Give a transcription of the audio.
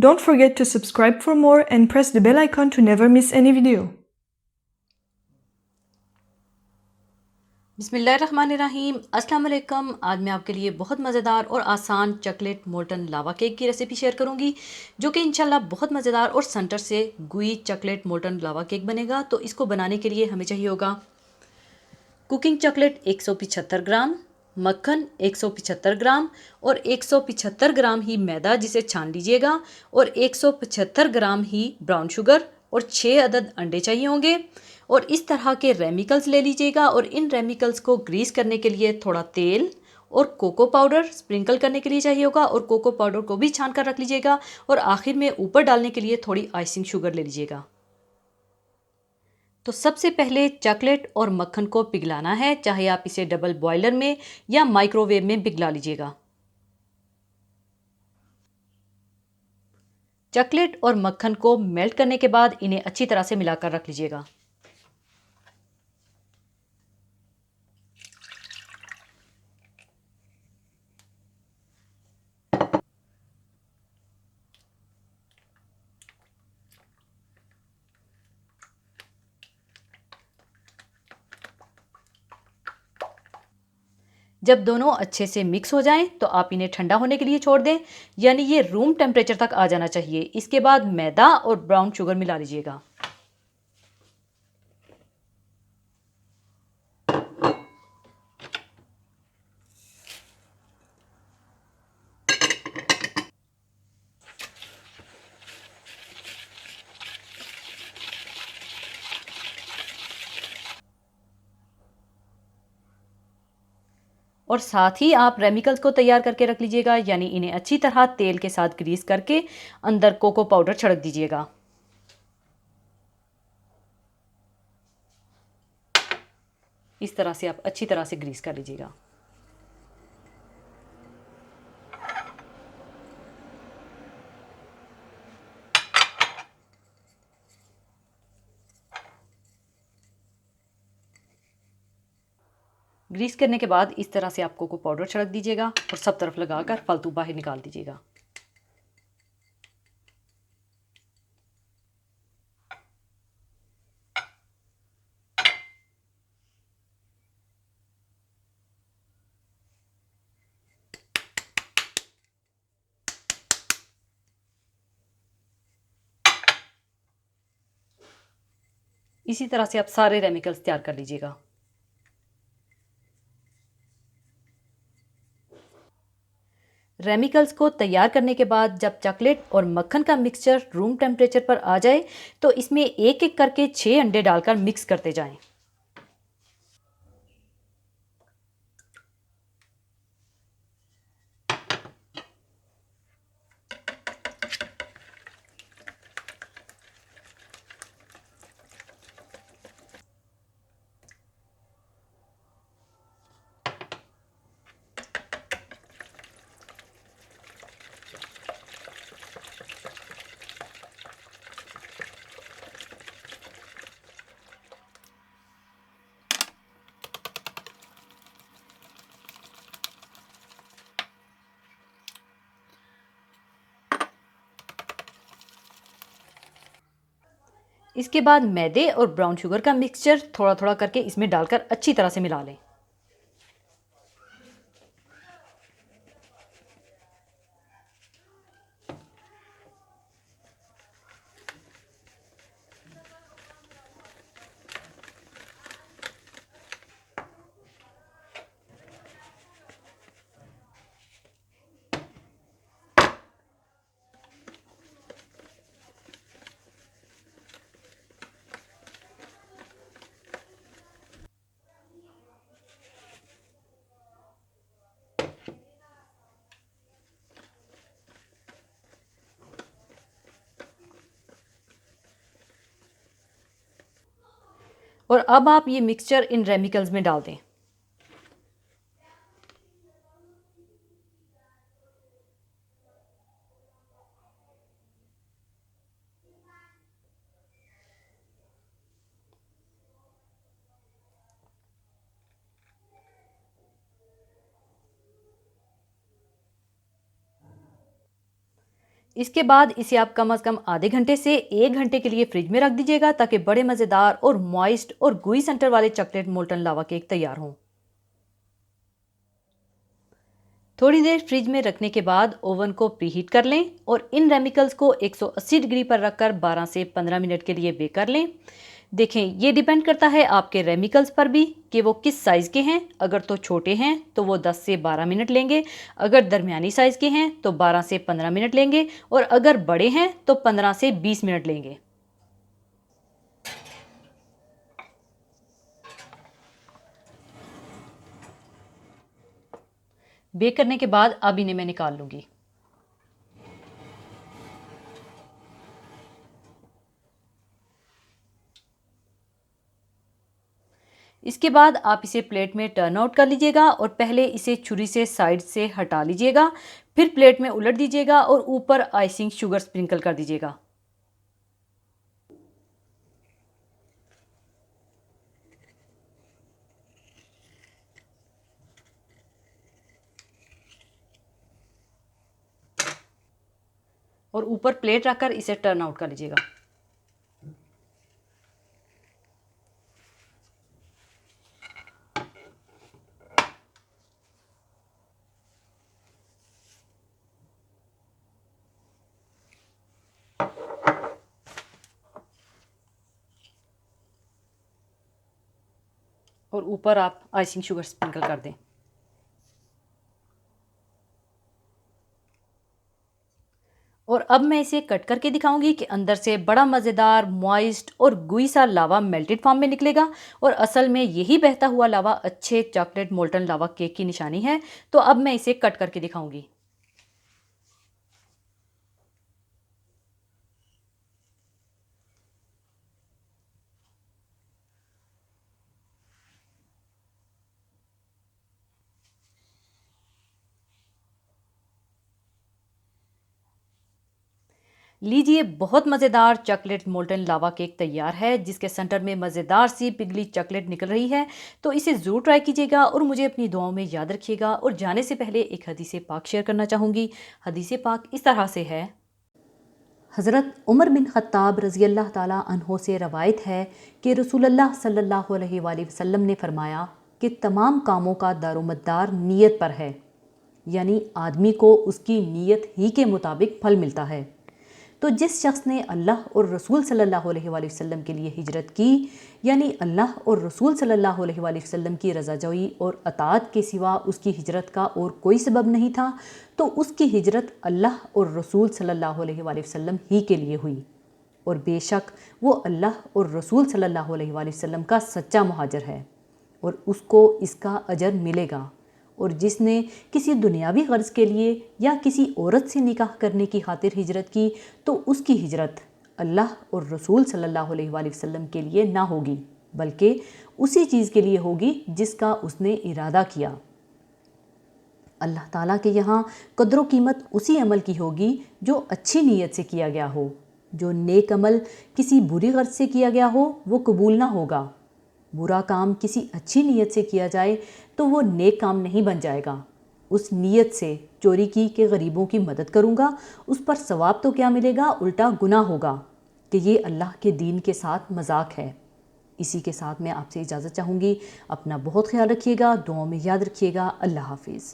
Don't forget to subscribe for more and press the bell icon to never miss any video. बिस्मिल्लाहिर्रहमानिर्रहीम, अस्सलाम वालेकुम। आज मैं आपके लिए बहुत मज़ेदार और आसान चॉकलेट मोल्टन लावा केक की रेसिपी शेयर करूंगी, जो कि इंशाल्लाह बहुत मज़ेदार और सेंटर से गुई चॉकलेट मोल्टन लावा केक बनेगा। तो इसको बनाने के लिए हमें चाहिए होगा कुकिंग चॉकलेट 175 ग्राम, मक्खन 175 ग्राम और 175 ग्राम ही मैदा जिसे छान लीजिएगा, और 175 ग्राम ही ब्राउन शुगर और 6 अदद अंडे चाहिए होंगे। और इस तरह के रेमिकल्स ले लीजिएगा, और इन रेमिकल्स को ग्रीस करने के लिए थोड़ा तेल और कोको पाउडर स्प्रिंकल करने के लिए चाहिए होगा, और कोको पाउडर को भी छान कर रख लीजिएगा। और आखिर में ऊपर डालने के लिए थोड़ी आइसिंग शुगर ले लीजिएगा। तो सबसे पहले चॉकलेट और मक्खन को पिघलाना है, चाहे आप इसे डबल बॉयलर में या माइक्रोवेव में पिघला लीजिएगा। चॉकलेट और मक्खन को मेल्ट करने के बाद इन्हें अच्छी तरह से मिलाकर रख लीजिएगा। जब दोनों अच्छे से मिक्स हो जाएं तो आप इन्हें ठंडा होने के लिए छोड़ दें, यानी ये रूम टेम्परेचर तक आ जाना चाहिए। इसके बाद मैदा और ब्राउन शुगर मिला लीजिएगा। और साथ ही आप रेमिकल्स को तैयार करके रख लीजिएगा, यानी इन्हें अच्छी तरह तेल के साथ ग्रीस करके अंदर कोको पाउडर छिड़क दीजिएगा। इस तरह से आप अच्छी तरह से ग्रीस कर लीजिएगा। ग्रीस करने के बाद इस तरह से आप कोको पाउडर छिड़क दीजिएगा और सब तरफ लगाकर फालतू बाहर निकाल दीजिएगा। इसी तरह से आप सारे रेमिकल्स तैयार कर लीजिएगा। रेमिकल्स को तैयार करने के बाद जब चॉकलेट और मक्खन का मिक्सचर रूम टेम्परेचर पर आ जाए तो इसमें एक एक करके 6 अंडे डालकर मिक्स करते जाएं। इसके बाद मैदे और ब्राउन शुगर का मिक्सचर थोड़ा थोड़ा करके इसमें डालकर अच्छी तरह से मिला लें। और अब आप ये मिक्सचर इन रेमिकल्स में डाल दें। इसके बाद इसे आप कम से कम आधे घंटे से 1 घंटे के लिए फ्रिज में रख दीजिएगा ताकि बड़े मज़ेदार और मॉइस्ट और गुई सेंटर वाले चॉकलेट मोल्टन लावा केक तैयार हों। थोड़ी देर फ्रिज में रखने के बाद ओवन को प्रीहीट कर लें और इन रेमिकल्स को 180 डिग्री पर रखकर 12 से 15 मिनट के लिए बेक कर लें। देखें, ये डिपेंड करता है आपके रेमिकल्स पर भी कि वो किस साइज़ के हैं। अगर तो छोटे हैं तो वो 10 से 12 मिनट लेंगे, अगर दरमियानी साइज़ के हैं तो 12 से 15 मिनट लेंगे और अगर बड़े हैं तो 15 से 20 मिनट लेंगे। बेक करने के बाद अब इन्हें मैं निकाल लूँगी। इसके बाद आप इसे प्लेट में टर्न आउट कर लीजिएगा और पहले इसे छुरी से साइड से हटा लीजिएगा, फिर प्लेट में उलट दीजिएगा और ऊपर आइसिंग शुगर स्प्रिंकल कर दीजिएगा। और ऊपर प्लेट रखकर इसे टर्न आउट कर लीजिएगा। और ऊपर आप आइसिंग शुगर स्प्रिंकल कर दें। और अब मैं इसे कट करके दिखाऊंगी कि अंदर से बड़ा मज़ेदार मॉइस्ट और गुई सा लावा मेल्टेड फॉर्म में निकलेगा और असल में यही बहता हुआ लावा अच्छे चॉकलेट मोल्टन लावा केक की निशानी है। तो अब मैं इसे कट करके दिखाऊंगी। लीजिए, बहुत मज़ेदार चॉकलेट मोल्टन लावा केक तैयार है जिसके सेंटर में मज़ेदार सी पिघली चॉकलेट निकल रही है। तो इसे ज़रूर ट्राई कीजिएगा और मुझे अपनी दुआओं में याद रखिएगा। और जाने से पहले एक हदीस पाक शेयर करना चाहूँगी। हदीस पाक इस तरह से है। हज़रत उमर बिन ख़त्ताब रज़ी अल्लाह ताला अन्हो से रवायत है कि रसूलुल्लाह सल्लल्लाहु अलैहि वसल्लम ने फरमाया कि तमाम कामों का दारोमदार नीयत पर है, यानी आदमी को उसकी नीयत ही के मुताबिक फल मिलता है। तो जिस शख्स ने अल्लाह और रसूल सल्लल्लाहु अलैहि वसल्लम के लिए हिजरत की, यानी अल्लाह और रसूल सल्लल्लाहु अलैहि वसल्लम की रज़ाजोई और अताअत के सिवा उसकी हिजरत का और कोई सबब नहीं था, तो उसकी हिजरत अल्लाह और रसूल सल्लल्लाहु अलैहि वसल्लम ही के लिए हुई। और बेशक वो अल्लाह और रसूल सल्लल्लाहु अलैहि वसल्लम का सच्चा मुहाजिर है और उसको इसका अजर मिलेगा। और जिसने किसी दुनियावी गर्ज के लिए या किसी औरत से निकाह करने की खातिर हिजरत की, तो उसकी हिजरत अल्लाह और रसूल सल्लल्लाहु अलैहि वसल्लम के लिए ना होगी, बल्कि उसी चीज़ के लिए होगी जिसका उसने इरादा किया। अल्लाह ताला के यहाँ कदर कीमत उसी अमल की होगी जो अच्छी नीयत से किया गया हो। जो नेक अमल किसी बुरी गर्ज से किया गया हो वो कबूल ना होगा। बुरा काम किसी अच्छी नीयत से किया जाए तो वो नेक काम नहीं बन जाएगा। उस नीयत से चोरी की कि गरीबों की मदद करूँगा, उस पर सवाब तो क्या मिलेगा, उल्टा गुनाह होगा कि ये अल्लाह के दीन के साथ मजाक है। इसी के साथ मैं आपसे इजाज़त चाहूँगी। अपना बहुत ख्याल रखिएगा, दुआओं में याद रखिएगा। अल्लाह हाफिज़।